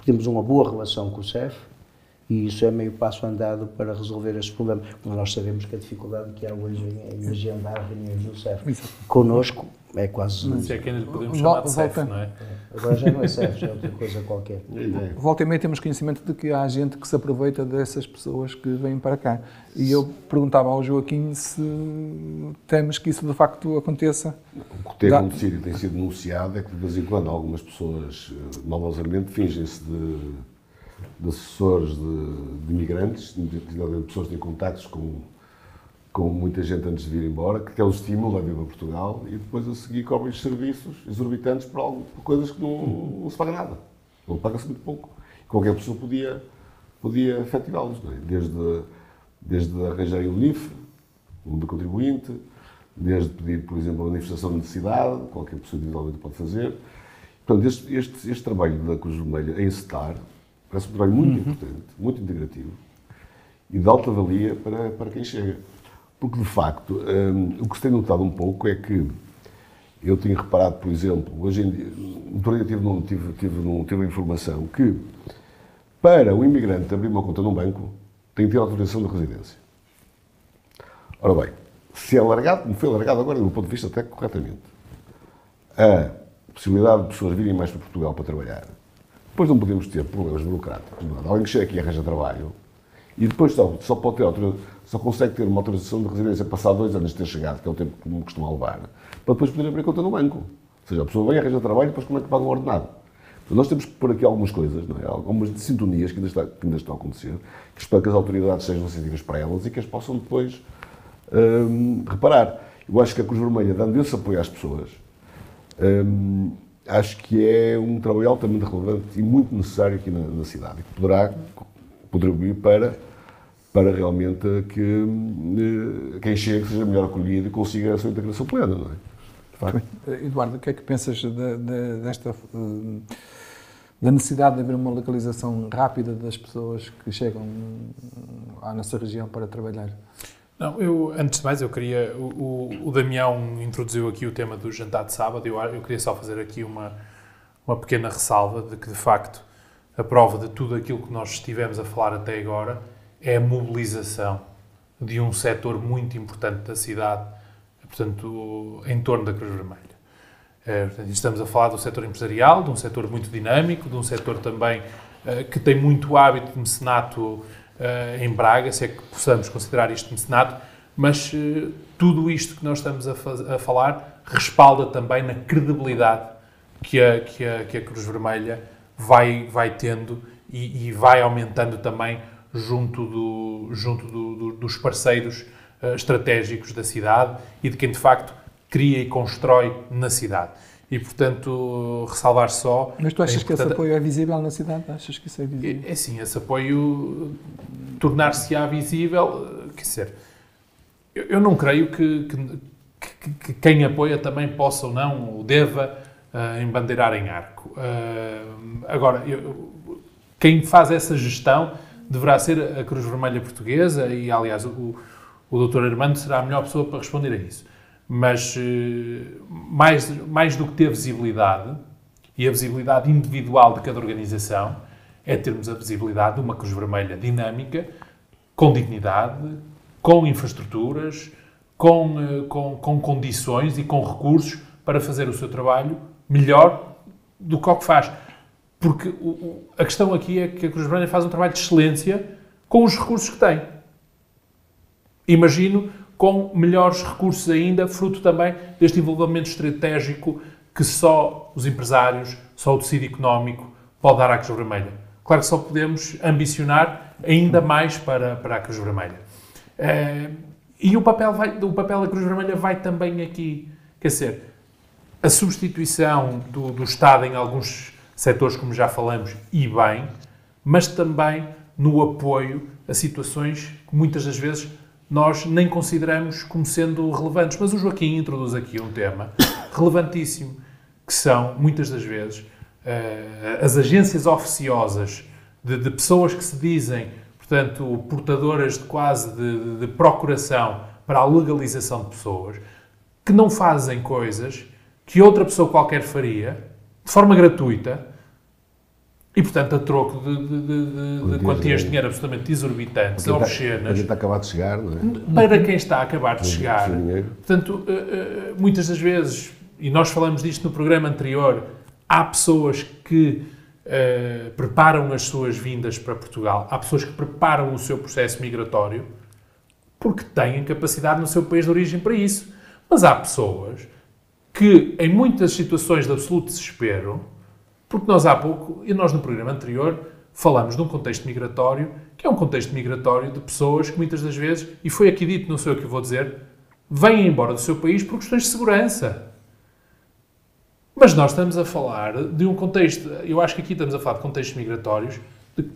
Temos uma boa relação com o CEF e isso é meio passo andado para resolver estes problemas, porque nós sabemos que a dificuldade que há hoje em agendar reuniões do CEF connosco é quase...
Se é que ainda lhe podemos chamar de CEF, não é?
Agora já não é CEF, já é outra coisa qualquer.
Volta e meia temos conhecimento de que há gente que se aproveita dessas pessoas que vêm para cá. E eu perguntava ao Joaquim se temos que isso de facto aconteça.
O que tem acontecido e tem sido denunciado é que de vez em quando algumas pessoas, malosamente, fingem-se de de assessores de imigrantes, de pessoas que têm contactos com muita gente antes de vir embora, que é o estímulo a vir para Portugal e depois a seguir cobrem serviços exorbitantes por coisas que não se paga nada. Ou paga-se muito pouco. E qualquer pessoa podia efetivá-los, não é? Desde arranjar o NIF, o número do contribuinte, desde pedir, por exemplo, a manifestação de necessidade, qualquer pessoa individualmente pode fazer. Portanto, este trabalho da Cruz Vermelha em SETAR parece um trabalho muito importante, muito integrativo e de alta valia para quem chega. Porque, de facto, o que se tem notado um pouco é que eu tinha reparado, por exemplo, hoje em dia, tive a informação que para o imigrante abrir uma conta num banco tem que ter autorização de residência. Ora bem, se é alargado, como foi alargado agora, do ponto de vista até corretamente, a possibilidade de pessoas virem mais para Portugal para trabalhar, depois não podemos ter problemas burocráticos. Alguém que chega aqui e arranja trabalho e depois só consegue ter uma autorização de residência passado 2 anos de ter chegado, que é o tempo que me costuma levar, para depois poder abrir conta no banco. Ou seja, a pessoa vem, arranja trabalho e depois como é que paga um ordenado? Então, nós temos que pôr aqui algumas coisas, não é? Algumas sintonias que ainda estão a acontecer, que espero que as autoridades sejam sensíveis para elas e que as possam depois reparar. Eu acho que a Cruz Vermelha, dando esse apoio às pessoas, acho que é um trabalho altamente relevante e muito necessário aqui na cidade, e que poderá contribuir para realmente que quem chega seja melhor acolhido e consiga a sua integração plena, não é? De facto.
Eduardo, o que é que pensas da necessidade de haver uma localização rápida das pessoas que chegam à nossa região para trabalhar?
Não, antes de mais, eu queria... O Damião introduziu aqui o tema do jantar de sábado. Eu queria só fazer aqui uma pequena ressalva de que, de facto, a prova de tudo aquilo que nós estivemos a falar até agora é a mobilização de um setor muito importante da cidade, portanto, em torno da Cruz Vermelha. Portanto, estamos a falar do setor empresarial, de um setor muito dinâmico, de um setor também que tem muito hábito de mecenato em Braga, se é que possamos considerar isto mecenato, mas tudo isto que nós estamos a falar respalda também na credibilidade que a Cruz Vermelha vai tendo e vai aumentando também junto dos parceiros estratégicos da cidade e de quem, de facto, cria e constrói na cidade. E, portanto, ressalvar só...
Mas tu achas que esse apoio é visível na cidade? Achas que isso é visível?
É sim, esse apoio tornar-se-á visível, quer dizer, eu não creio que quem apoia também possa ou não, ou deva, embandeirar em arco. Agora, quem faz essa gestão deverá ser a Cruz Vermelha Portuguesa e, aliás, o Dr. Armando será a melhor pessoa para responder a isso. Mas, mais do que ter visibilidade, e a visibilidade individual de cada organização, é termos a visibilidade de uma Cruz Vermelha dinâmica, com dignidade, com infraestruturas, com condições e com recursos para fazer o seu trabalho melhor do que o que faz. Porque a questão aqui é que a Cruz Vermelha faz um trabalho de excelência com os recursos que tem. Imagino com melhores recursos ainda, fruto também deste envolvimento estratégico que só os empresários, só o tecido económico pode dar à Cruz Vermelha. Claro que só podemos ambicionar ainda mais para a Cruz Vermelha. E o papel da Cruz Vermelha vai também aqui. Quer dizer, a substituição do Estado em alguns setores, como já falamos, e bem, mas também no apoio a situações que muitas das vezes nós nem consideramos como sendo relevantes. Mas o Joaquim introduz aqui um tema relevantíssimo, que são, muitas das vezes, as agências oficiosas de pessoas que se dizem, portanto, portadoras de procuração para a legalização de pessoas, que não fazem coisas que outra pessoa qualquer faria, de forma gratuita, e, portanto, a troco de quantias de dinheiro absolutamente exorbitantes, obscenas.
Para quem está a acabar de chegar, não é?
Para quem está a acabar de chegar. Portanto, muitas das vezes, e nós falamos disto no programa anterior, há pessoas que preparam as suas vindas para Portugal, há pessoas que preparam o seu processo migratório porque têm capacidade no seu país de origem para isso. Mas há pessoas que, em muitas situações de absoluto desespero, porque nós há pouco, e nós no programa anterior, falamos de um contexto migratório, que é um contexto migratório de pessoas que muitas das vezes, e foi aqui dito, não sei o que eu vou dizer, vêm embora do seu país por questões de segurança. Mas nós estamos a falar de um contexto, eu acho que aqui estamos a falar de contextos migratórios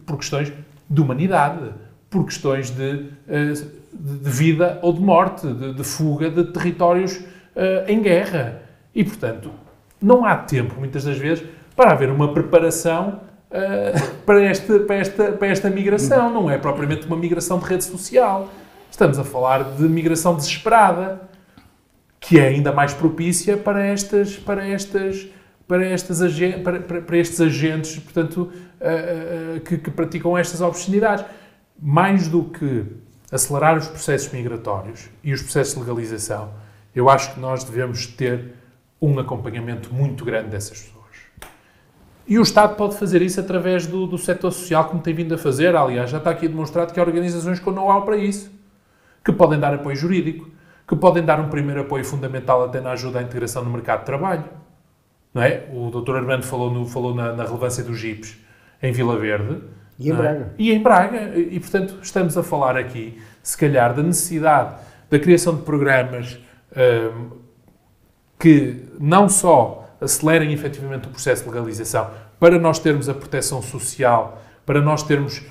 por questões de humanidade, por questões de vida ou de morte, de fuga de territórios em guerra. E, portanto, não há tempo, muitas das vezes, para haver uma preparação para esta migração. Não é propriamente uma migração de rede social. Estamos a falar de migração desesperada, que é ainda mais propícia para estes agentes, portanto, que praticam estas obscenidades. Mais do que acelerar os processos migratórios e os processos de legalização, eu acho que nós devemos ter um acompanhamento muito grande dessas pessoas. E o Estado pode fazer isso através do setor social, como tem vindo a fazer. Aliás, já está aqui demonstrado que há organizações com know-how para isso, que podem dar apoio jurídico, que podem dar um primeiro apoio fundamental até na ajuda à integração no mercado de trabalho. Não é? O Dr. Armando falou na relevância dos JIPs em Vila Verde.
E em Braga.
E em Braga. E, portanto, estamos a falar aqui, se calhar, da necessidade da criação de programas que não só acelerem efetivamente o processo de legalização, para nós termos a proteção social, para nós termos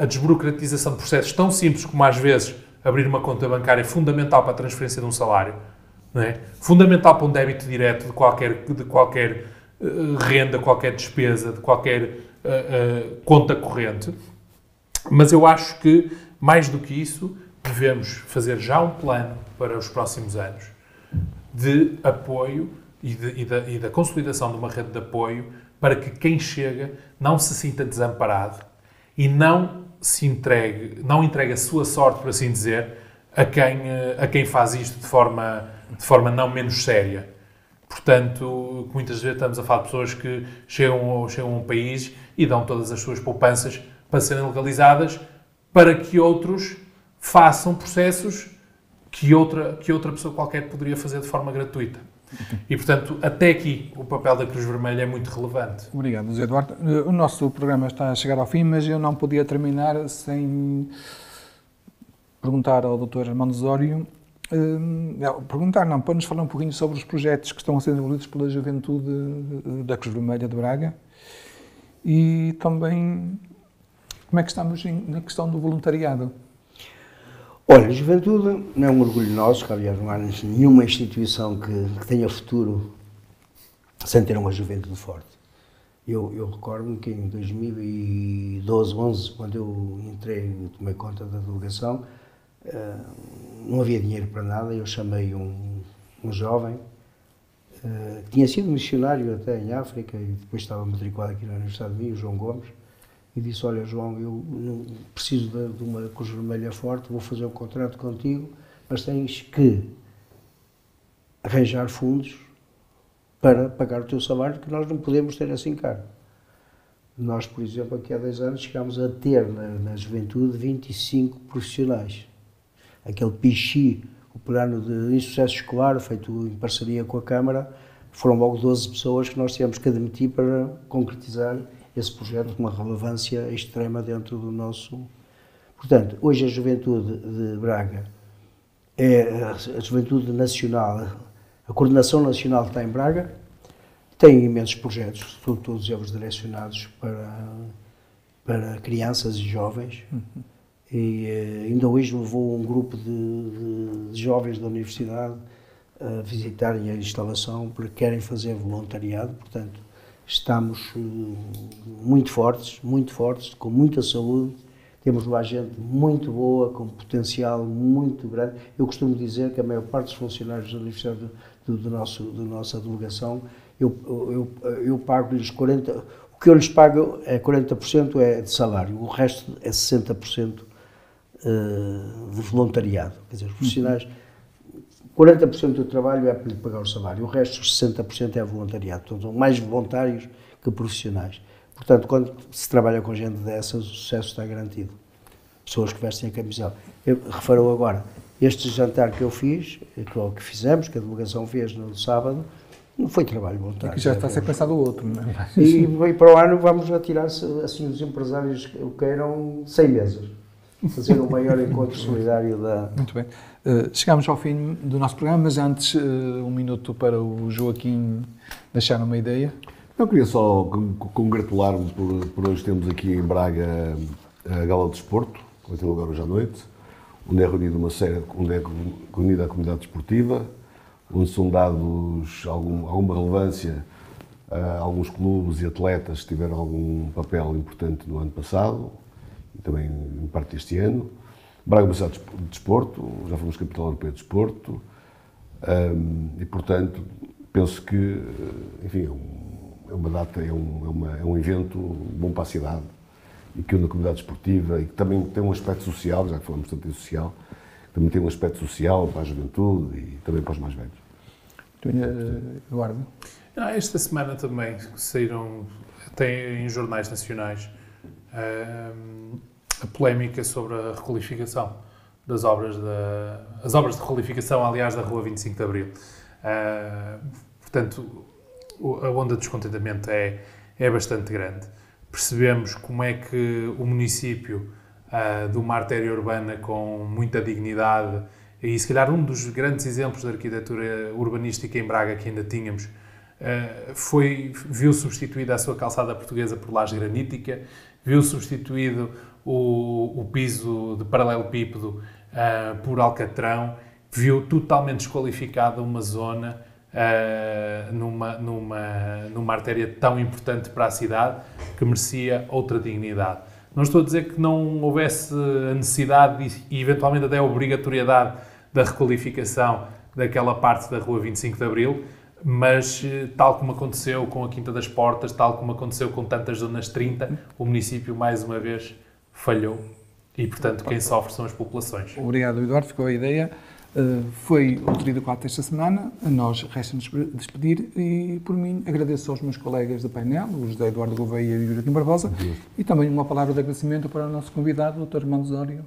a desburocratização de processos tão simples como, às vezes, abrir uma conta bancária, fundamental para a transferência de um salário, não é? Fundamental para um débito direto de qualquer renda, qualquer despesa, de qualquer conta corrente. Mas eu acho que, mais do que isso, devemos fazer já um plano para os próximos anos de apoio e da consolidação de uma rede de apoio para que quem chega não se sinta desamparado e não entregue a sua sorte, por assim dizer, a quem faz isto de forma não menos séria. Portanto, muitas vezes estamos a falar de pessoas que chegam a um país e dão todas as suas poupanças para serem legalizadas, para que outros façam processos que outra pessoa qualquer poderia fazer de forma gratuita. E, portanto, até aqui o papel da Cruz Vermelha é muito relevante.
Obrigado, José Eduardo. O nosso programa está a chegar ao fim, mas eu não podia terminar sem perguntar ao Dr. Armando Osório, para nos falar um pouquinho sobre os projetos que estão a ser desenvolvidos pela Juventude da Cruz Vermelha de Braga e também como é que estamos na questão do voluntariado.
Olha, a Juventude não é um orgulho nosso, que aliás não há nenhuma instituição que tenha futuro sem ter uma juventude forte. Eu recordo-me que em 2012, 11, quando eu entrei e tomei conta da delegação, não havia dinheiro para nada. Eu chamei um jovem que tinha sido missionário até em África e depois estava matriculado aqui na Universidade de Minho, o João Gomes, e disse: olha, João, eu não preciso de uma Cruz Vermelha forte, vou fazer um contrato contigo, mas tens que arranjar fundos para pagar o teu salário, que nós não podemos ter assim caro. Nós, por exemplo, aqui há 10 anos chegámos a ter na Juventude 25 profissionais. Aquele PIXI, o plano de insucesso escolar, feito em parceria com a Câmara, foram logo 12 pessoas que nós tivemos que admitir para concretizar esse projeto com uma relevância extrema dentro do nosso... Portanto, hoje a Juventude de Braga é a Juventude Nacional, a Coordenação Nacional que está em Braga, tem imensos projetos, todos eles direcionados para crianças e jovens. E ainda hoje levou um grupo de jovens da universidade a visitarem a instalação porque querem fazer voluntariado. Portanto, estamos muito fortes, com muita saúde. Temos lá gente muito boa, com potencial muito grande. Eu costumo dizer que a maior parte dos funcionários da Universidade da nossa delegação, eu pago-lhes 40%, o que eu lhes pago é 40% é de salário, o resto é 60% de voluntariado. Quer dizer, os profissionais, 40% do trabalho é para lhe pagar o salário, o resto, 60% é voluntariado. Então, são mais voluntários que profissionais. Portanto, quando se trabalha com gente dessas, o sucesso está garantido. Pessoas que vestem a camisola. Eu refiro agora, este jantar que eu fiz, que fizemos, que a delegação fez no sábado, Não foi trabalho voluntário.
Aqui já está a ser pensado o outro, não é?
E para o ano vamos atirar-se, assim, os empresários que o queiram, 100 mesas. Fazer o maior encontro solidário da...
Muito bem. Chegamos ao fim do nosso programa, mas antes, um minuto para o Joaquim deixar uma ideia.
Eu queria só congratular-me por hoje termos aqui em Braga a Gala de Desporto, que vai ter lugar hoje à noite, onde é reunida a comunidade desportiva, onde são dados alguma relevância a alguns clubes e atletas que tiveram algum papel importante no ano passado e também em parte deste ano. Braga é uma cidade de desporto, já fomos capital europeia de desporto e, portanto, penso que, enfim, é uma data, é um evento bom para a cidade e que une a comunidade desportiva e que também tem um aspecto social, já que falamos tanto em social, também tem um aspecto social para a juventude e também para os mais velhos.
Eduardo?
Esta semana também saíram, tem em jornais nacionais, a polémica sobre a requalificação das obras as obras de requalificação, aliás, da Rua 25 de Abril. Portanto, a onda de descontentamento é bastante grande. Percebemos como é que o município, de uma artéria urbana com muita dignidade, e se calhar um dos grandes exemplos de arquitetura urbanística em Braga que ainda tínhamos, viu substituída a sua calçada portuguesa por laje granítica, viu substituído o piso de paralelepípedo por alcatrão, viu totalmente desqualificada uma zona numa artéria tão importante para a cidade que merecia outra dignidade. Não estou a dizer que não houvesse a necessidade e eventualmente até a obrigatoriedade da requalificação daquela parte da Rua 25 de Abril, mas tal como aconteceu com a Quinta das Portas, tal como aconteceu com tantas zonas 30, o município mais uma vez falhou e, portanto, quem sofre são as populações.
Obrigado, Eduardo, ficou a ideia. Foi o Tríduo 4 esta semana, a nós resta-nos despedir e, por mim, agradeço aos meus colegas do painel, o José Eduardo Gouveia e o Joaquim Barbosa, e também uma palavra de agradecimento para o nosso convidado, o Dr. Armando Osório.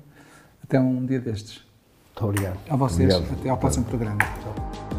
Até um dia destes.
Muito obrigado.
A vocês,
Obrigado.
até ao próximo programa. Tchau.